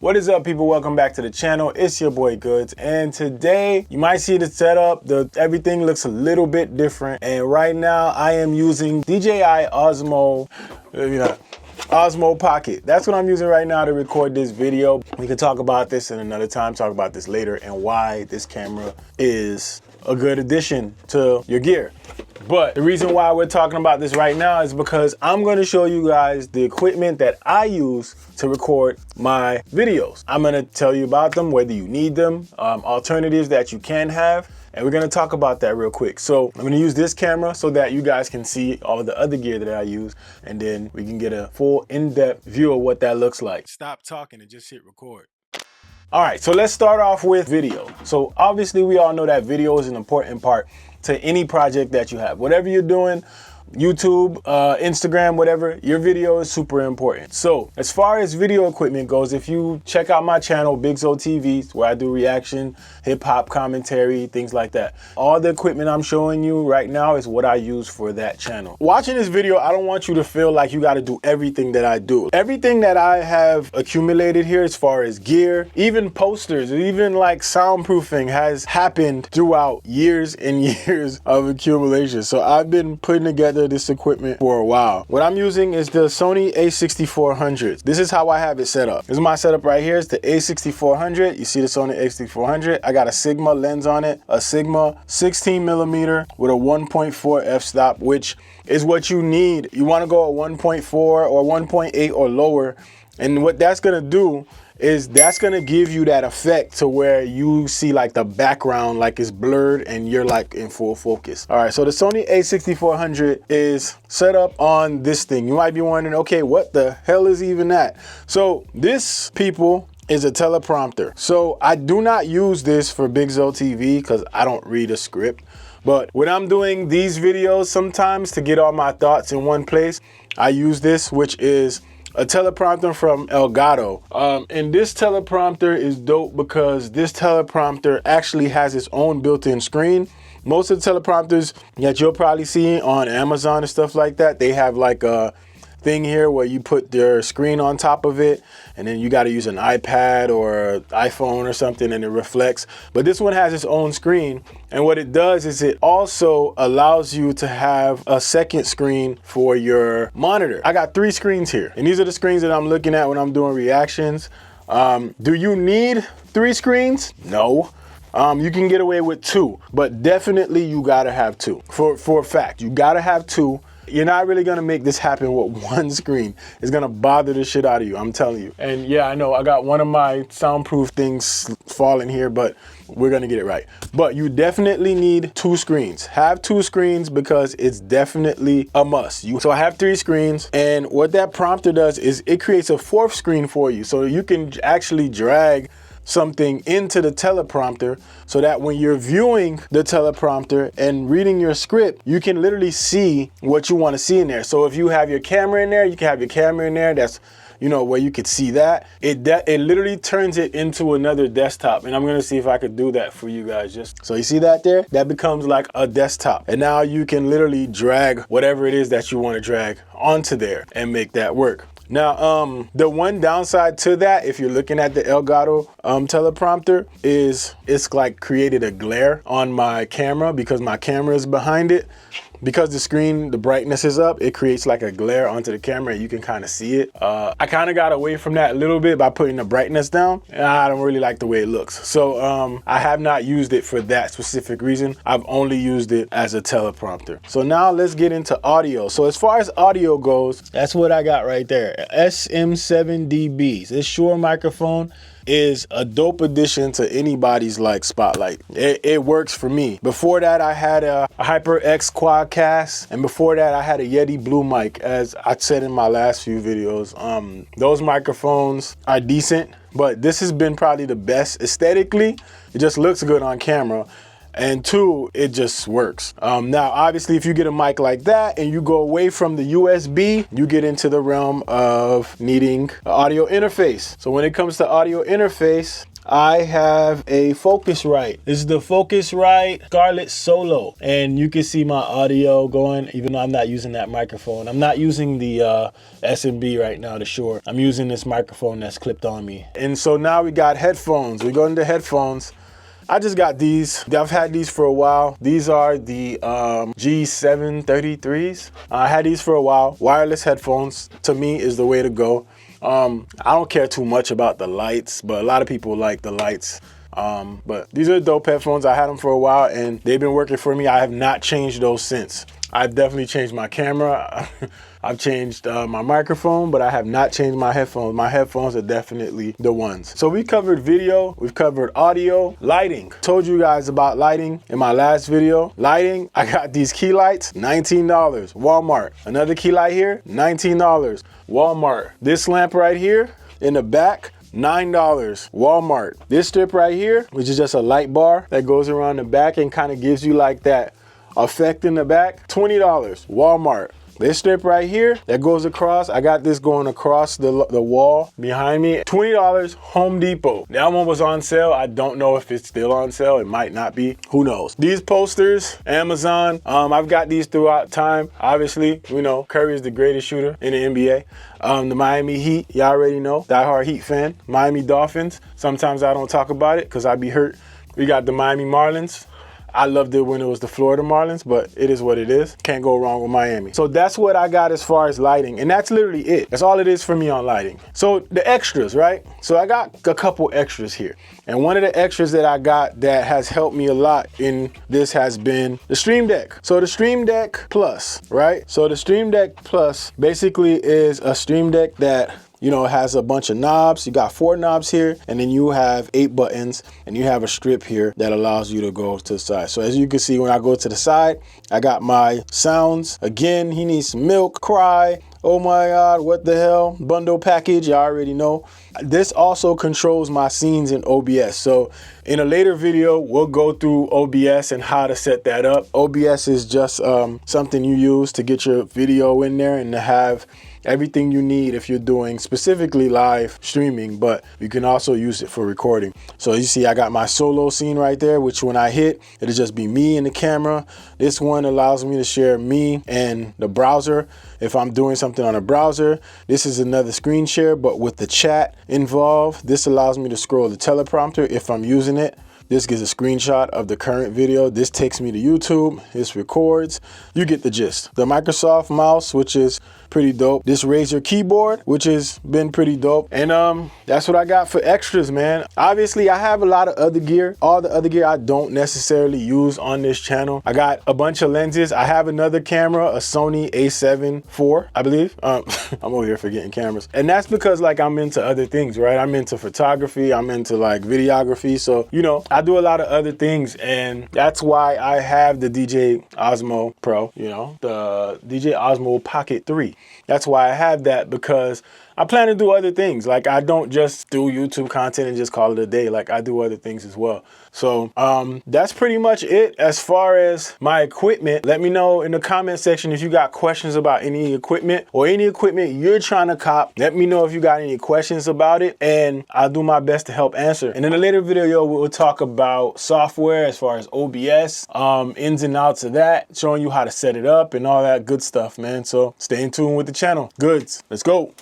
What is up, people? Welcome back to the channel. It's your boy Goods, and today you might see the setup. Everything looks a little bit different, and right now I am using DJI Osmo Osmo Pocket. That's what I'm using right now to record this video. We can talk about this in another time, talk about this later, and why this camera is a good addition to your gear. But the reason why we're talking about this right now is because I'm going to show you guys the equipment that I use to record my videos. I'm going to tell you about them, whether you need them, alternatives that you can have, and we're going to talk about that real quick. So I'm going to use this camera so that you guys can see all of the other gear that I use, and then we can get a full in-depth view of what that looks like. Stop talking and just hit record. All right, so let's start off with video. So obviously we all know that video is an important part to any project that you have. Whatever you're doing, YouTube, Instagram, whatever, your video is super important. So as far as video equipment goes, if you check out my channel, Big Zo TV, where I do reaction, hip hop commentary, things like that. All the equipment I'm showing you right now is what I use for that channel. Watching this video, I don't want you to feel like you got to do everything that I do. Everything that I have accumulated here as far as gear, even posters, even like soundproofing has happened throughout years and years of accumulation. So I've been putting together this equipment for a while. What I'm using is the Sony a6400. This is how I have it set up. This is my setup right here. It's the a6400. You see the Sony a6400. I got a Sigma lens on it, a Sigma 16mm with a 1.4 f-stop, which is what you need. You want to go at 1.4 or 1.8 or lower, and what that's gonna do is that's gonna give you that effect to where you see like the background like it's blurred and you're like in full focus. All right, so the Sony a6400 is set up on this thing. You might be wondering, okay, what the hell is even that? So this, people, is a teleprompter. So I do not use this for Big Zo TV because I don't read a script. But when I'm doing these videos, sometimes to get all my thoughts in one place, I use this, which is a teleprompter from Elgato. And this teleprompter is dope because this teleprompter actually has its own built-in screen. Most of the teleprompters that you'll probably see on Amazon and stuff like that, they have like a thing here where you put their screen on top of it, and then you got to use an iPad or iPhone or something and it reflects. But this one has its own screen, and what it does is it also allows you to have a second screen for your monitor. I got 3 screens here, and these are the screens that I'm looking at when I'm doing reactions. Do you need 3 screens? No. You can get away with 2, but definitely you gotta have 2. For a fact, you gotta have 2. You're not really gonna make this happen with 1 screen. It's gonna bother the shit out of you, I'm telling you. And yeah, I know I got one of my soundproof things falling here, but we're gonna get it right. But you definitely need 2 screens. Have 2 screens because it's definitely a must. So I have 3 screens, and what that prompter does is it creates a 4th screen for you. So you can actually drag something into the teleprompter so that when you're viewing the teleprompter and reading your script, you can literally see what you want to see in there. So if you have your camera in there, you can have your camera in there. That's, you know, where you could see that. It literally turns it into another desktop. And I'm gonna see if I could do that for you guys. Just so you see that there, that becomes like a desktop. And now you can literally drag whatever it is that you want to drag onto there and make that work. Now, the one downside to that, if you're looking at the Elgato teleprompter, is it's like created a glare on my camera because my camera is behind it. Because the screen, the brightness is up, it creates like a glare onto the camera and you can kind of see it. I kind of got away from that a little bit by putting the brightness down, and I don't really like the way it looks. So I have not used it for that specific reason. I've only used it as a teleprompter. So now let's get into audio. So as far as audio goes, that's what I got right there. SM7DB. This Shure microphone is a dope addition to anybody's like Spotlight. It works for me. Before that, I had a HyperX Quadcast, and before that, I had a Yeti Blue mic, as I said in my last few videos. Those microphones are decent, but this has been probably the best aesthetically. It just looks good on camera. and 2, it just works. Now, obviously, if you get a mic like that and you go away from the USB, you get into the realm of needing an audio interface. So when it comes to audio interface, I have a Focusrite. This is the Focusrite Scarlett Solo, and you can see my audio going, even though I'm not using that microphone. I'm not using the S&B right now, the Shure. I'm using this microphone that's clipped on me. And so now we got headphones. We go into headphones. I just got these. I've had these for a while. These are the G733s. I had these for a while. Wireless headphones, to me, is the way to go. I don't care too much about the lights, but a lot of people like the lights. But these are dope headphones. I had them for a while and they've been working for me. I have not changed those since. I've definitely changed my camera. I've changed my microphone, but I have not changed my headphones. My headphones are definitely the ones. So we covered video, we've covered audio, lighting. Told you guys about lighting in my last video. Lighting, I got these key lights, $19, Walmart. Another key light here, $19, Walmart. This lamp right here in the back, $9, Walmart. This strip right here, which is just a light bar that goes around the back and kind of gives you like that effect in the back, $20, Walmart. This strip right here that goes across, I got this going across the wall behind me, $20, Home Depot. That one was on sale. I don't know if it's still on sale. It might not be. Who knows? These posters, Amazon. I've got these throughout time. Obviously, you know, Curry is the greatest shooter in the NBA. The Miami Heat, y'all already know. Diehard Heat fan. Miami Dolphins. Sometimes I don't talk about it because I'd be hurt. We got the Miami Marlins. I loved it when it was the Florida Marlins, but it is what it is. Can't go wrong with Miami. So that's what I got as far as lighting. And that's literally it. That's all it is for me on lighting. So the extras, right? So I got a couple extras here. And one of the extras that I got that has helped me a lot in this has been the Stream Deck. So the Stream Deck Plus, right? So the Stream Deck Plus basically is a Stream Deck that, you know, it has a bunch of knobs. You got 4 knobs here, and then you have 8 buttons, and you have a strip here that allows you to go to the side. So as you can see, when I go to the side, I got my sounds. Again, he needs some milk, cry, oh my God, what the hell, bundle package, you already know. This also controls my scenes in OBS. So in a later video, we'll go through OBS and how to set that up. OBS is just something you use to get your video in there and to have everything you need if you're doing specifically live streaming, but you can also use it for recording. So you see I got my solo scene right there, which when I hit, it'll just be me and the camera. This one allows me to share me and the browser if I'm doing something on a browser. This is another screen share, but with the chat involved. This allows me to scroll the teleprompter if I'm using it. This gives a screenshot of the current video. This takes me to YouTube. This records. You get the gist. The Microsoft mouse, which is pretty dope. This Razer keyboard, which has been pretty dope. And that's what I got for extras, man. Obviously, I have a lot of other gear. All the other gear I don't necessarily use on this channel. I got a bunch of lenses. I have another camera, a Sony a7 IV, I believe. I'm over here forgetting cameras. And that's because like I'm into other things, right? I'm into photography. I'm into like videography. So, you know, I do a lot of other things, and that's why I have the DJI Osmo Pro, you know, the DJI Osmo Pocket 3. That's why I have that, because I plan to do other things. Like I don't just do YouTube content and just call it a day. Like I do other things as well. So that's pretty much it as far as my equipment. Let me know in the comment section if you got questions about any equipment or any equipment you're trying to cop. Let me know if you got any questions about it, and I'll do my best to help answer. And in a later video, we'll talk about software as far as OBS, ins and outs of that, showing you how to set it up and all that good stuff, man. So stay in tune with the channel. Goods, let's go.